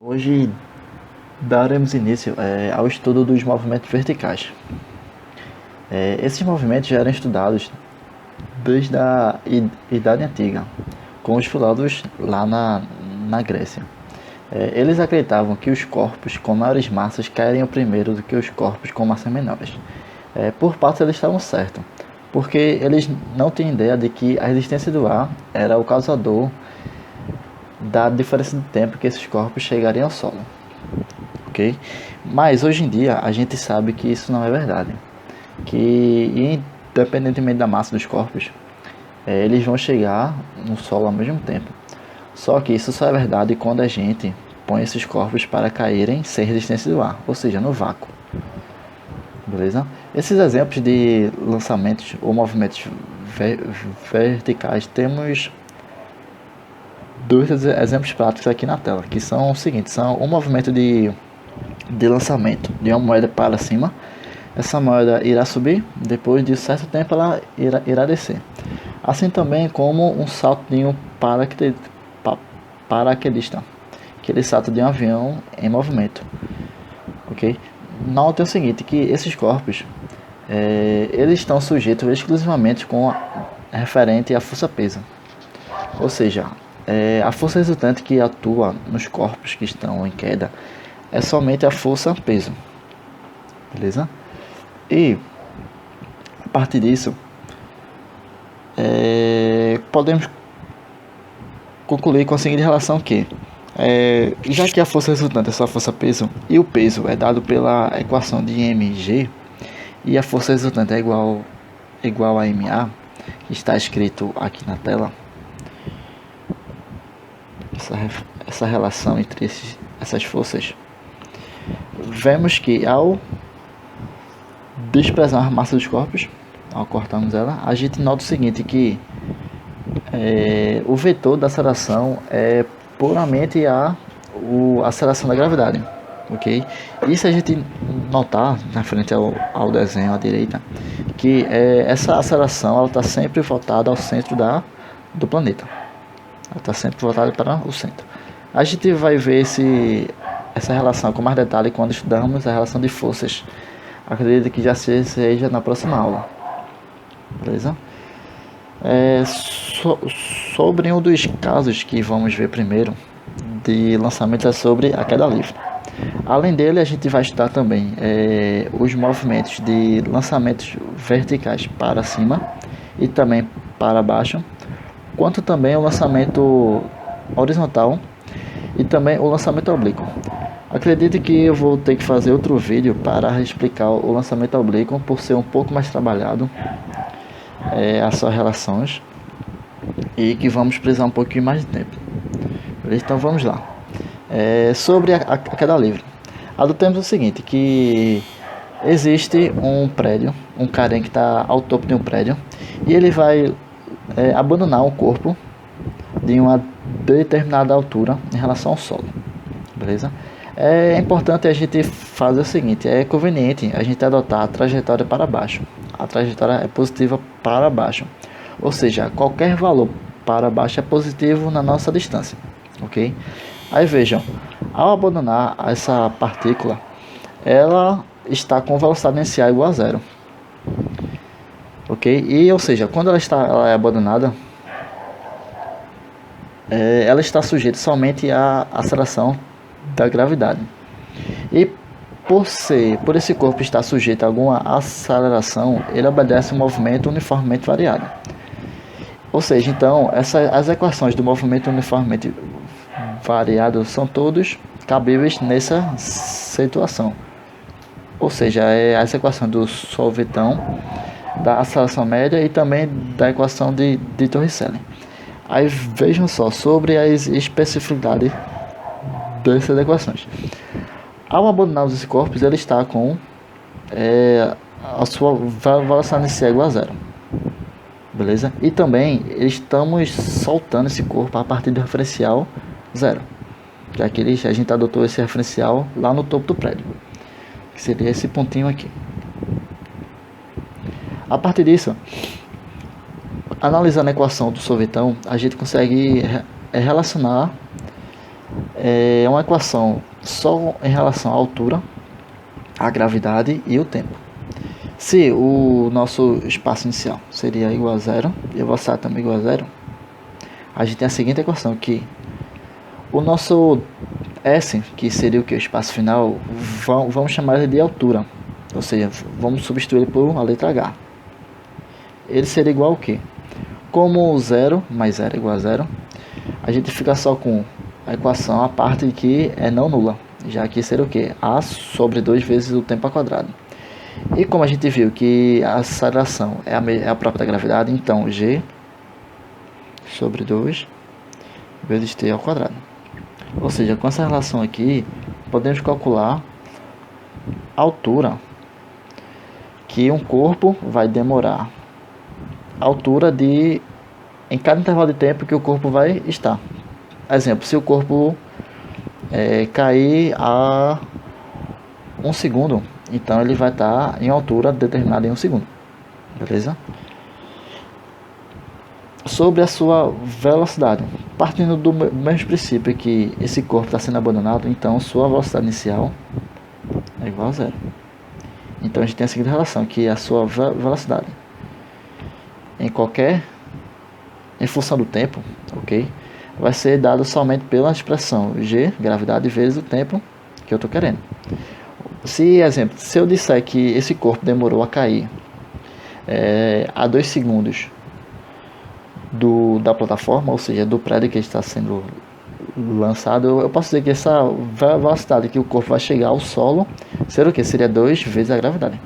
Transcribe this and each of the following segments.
Hoje daremos início ao estudo dos movimentos verticais. Esses movimentos já eram estudados desde a Idade Antiga, com os filósofos lá na Grécia. Eles acreditavam que os corpos com maiores massas cairiam primeiro do que os corpos com massas menores. Por parte eles estavam certos, porque eles não tinham ideia de que a resistência do ar era o causador da diferença de tempo que esses corpos chegariam ao solo, ok? Mas hoje em dia a gente sabe que isso não é verdade, que independentemente da massa dos corpos, eles vão chegar no solo ao mesmo tempo. Só que isso só é verdade quando a gente põe esses corpos para caírem sem resistência do ar, ou seja, no vácuo, beleza? Esses exemplos de lançamentos ou movimentos verticais temos dois exemplos práticos aqui na tela, que são os seguintes: são um movimento de lançamento de uma moeda para cima. Essa moeda irá subir, depois de certo tempo ela irá descer. Assim também como um salto de um paraquedista, que ele salta de um avião em movimento, ok? Note o seguinte, que esses corpos eles estão sujeitos exclusivamente referente à força-peso, ou seja, a força resultante que atua nos corpos que estão em queda é somente a força-peso, beleza? E a partir disso, podemos concluir com a seguinte relação que, já que a força resultante é só a força-peso e o peso é dado pela equação de mg e a força resultante é igual a ma, que está escrito aqui na tela, essa relação entre essas forças, vemos que ao desprezar a massa dos corpos, ao cortarmos ela, a gente nota o seguinte, que o vetor da aceleração é puramente a aceleração da gravidade, ok? E se a gente notar na frente ao desenho à direita, que essa aceleração está sempre voltada ao centro do planeta. Ela está sempre voltada para o centro. A gente vai ver essa relação com mais detalhe quando estudamos a relação de forças. Acredito que já seja na próxima aula. Beleza? Sobre um dos casos que vamos ver primeiro de lançamento é sobre a queda livre. Além dele, a gente vai estudar também os movimentos de lançamentos verticais para cima e também para baixo, quanto também o lançamento horizontal e também o lançamento oblíquo. Acredito que eu vou ter que fazer outro vídeo para explicar o lançamento oblíquo, por ser um pouco mais trabalhado, as suas relações, e que vamos precisar um pouquinho mais de tempo. Então vamos lá. Sobre a queda livre, adotemos o seguinte, que existe um prédio, um carinha que está ao topo de um prédio, e ele vai abandonar o corpo de uma determinada altura em relação ao solo, beleza? É importante a gente fazer o seguinte, é conveniente a gente adotar a trajetória para baixo. A trajetória é positiva para baixo, ou seja, qualquer valor para baixo é positivo na nossa distância, ok? Aí vejam, ao abandonar essa partícula, ela está com velocidade inicial igual a zero, ok? E, ou seja, quando ela é abandonada, ela está sujeita somente à aceleração da gravidade. E por esse corpo estar sujeito a alguma aceleração, ele obedece um movimento uniformemente variado. Ou seja, então, as equações do movimento uniformemente variado são todos cabíveis nessa situação. Ou seja, as equações do solvetão, da aceleração média e também da equação de Torricelli. Aí vejam só sobre as especificidades dessas equações. Ao abandonar os corpos, ele está com a sua velocidade inicial igual a zero, beleza? E também estamos soltando esse corpo a partir do referencial zero, já que a gente adotou esse referencial lá no topo do prédio, que seria esse pontinho aqui. A partir disso, analisando a equação do sorvetão, a gente consegue relacionar é uma equação só em relação à altura, à gravidade e o tempo. Se o nosso espaço inicial seria igual a zero e a velocidade também igual a zero, a gente tem a seguinte equação, que o nosso S, que seria o que? O espaço final, vamos chamar ele de altura, ou seja, vamos substituir ele por a letra H. Ele seria igual ao que? Como 0 mais 0 é igual a 0, a gente fica só com a equação, a parte que é não nula, já que seria o que? A sobre 2 vezes o tempo ao quadrado. E como a gente viu que a aceleração é a própria da gravidade, então G sobre 2 vezes T ao quadrado. Ou seja, com essa relação aqui, podemos calcular a altura que um corpo vai demorar. A altura em cada intervalo de tempo que o corpo vai estar. Exemplo, se o corpo cair a 1 segundo, então ele vai estar em altura determinada em 1 segundo. Beleza? Sobre a sua velocidade, partindo do mesmo princípio que esse corpo está sendo abandonado, então sua velocidade inicial é igual a zero. Então a gente tem a seguinte relação, que a sua velocidade em função do tempo, ok, vai ser dado somente pela expressão g, gravidade, vezes o tempo que eu estou querendo. Se eu disser que esse corpo demorou a cair a 2 segundos da plataforma, ou seja, do prédio que está sendo lançado, eu posso dizer que essa velocidade que o corpo vai chegar ao solo seria o que? Seria 2 vezes a gravidade.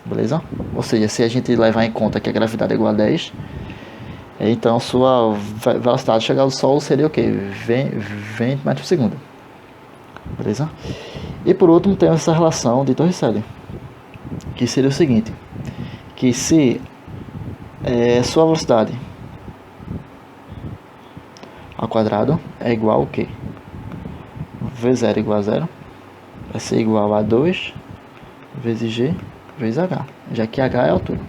Beleza? Ou seja, se a gente levar em conta que a gravidade é igual a 10, então sua velocidade de chegar ao solo seria o que? 20 metros por segundo. Beleza? E por último temos essa relação de Torricelli, que seria o seguinte, que se sua velocidade ao quadrado é igual ao que? V0 igual a 0, vai ser igual a 2 vezes G vezes H, já que H é a altura.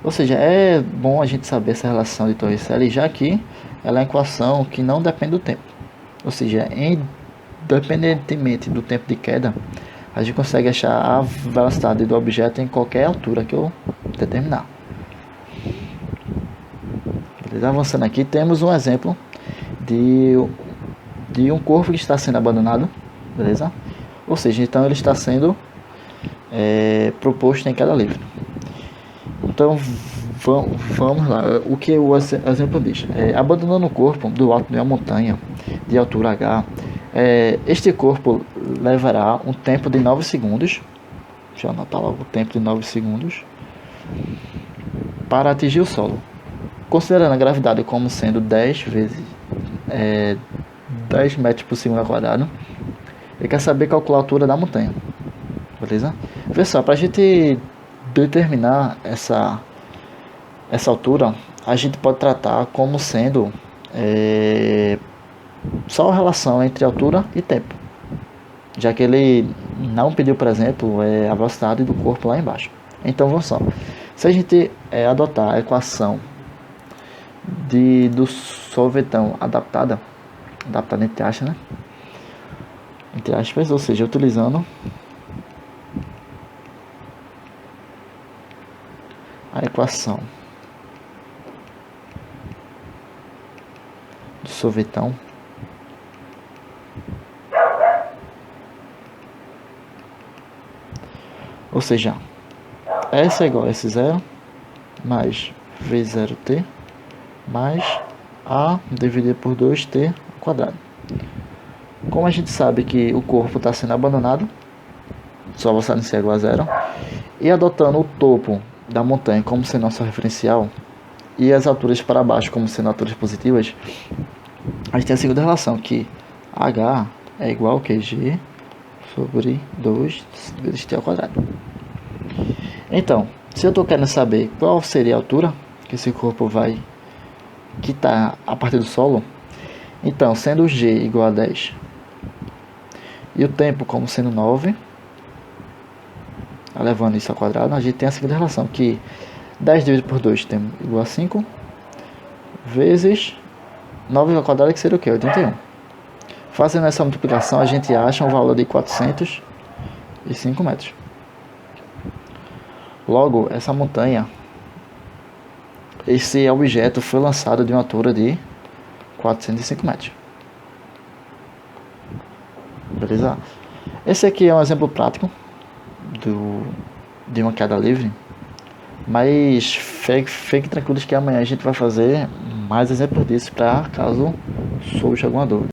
Ou seja, é bom a gente saber essa relação de Torricelli, já que ela é uma equação que não depende do tempo. Ou seja, independentemente do tempo de queda, a gente consegue achar a velocidade do objeto em qualquer altura que eu determinar. Beleza? Avançando aqui, temos um exemplo de um corpo que está sendo abandonado, beleza? Ou seja, então ele está sendo proposto em queda livre. Então vamos lá, o que o exemplo diz? Abandonando o corpo do alto de uma montanha de altura h, este corpo levará um tempo de 9 segundos, deixa eu anotar logo o tempo de 9 segundos, para atingir o solo, considerando a gravidade como sendo 10 metros por segundo ao quadrado. Ele quer saber calcular a altura da montanha, beleza? Vê só, para a gente determinar essa altura, a gente pode tratar como sendo só a relação entre altura e tempo, já que ele não pediu, por exemplo, a velocidade do corpo lá embaixo. Então vamos só, se a gente adotar a equação do sorvetão adaptada entre aspas, né? Entre aspas, ou seja, utilizando a equação do sorvetão, ou seja, S é igual a S0 mais V0t mais A dividido por 2t ao quadrado. Como a gente sabe que o corpo está sendo abandonado, só velocidade inicial igual a 0, e adotando o topo da montanha como sendo nosso referencial e as alturas para baixo como sendo alturas positivas, a gente tem a segunda relação, que H é igual a G sobre 2 vezes t ao quadrado. Então, se eu estou querendo saber qual seria a altura que esse corpo vai quitar a partir do solo, então, sendo G igual a 10 e o tempo como sendo 9, elevando isso ao quadrado, a gente tem a seguinte relação, que 10 dividido por 2 tem igual a 5, vezes 9 ao quadrado, que seria o quê? 81. Fazendo essa multiplicação, a gente acha um valor de 405 metros. Logo, essa montanha, esse objeto foi lançado de uma altura de 405 metros. Beleza? Esse aqui é um exemplo prático de uma queda livre. Mas fique tranquilos que amanhã a gente vai fazer mais exemplos disso para caso surja alguma dúvida.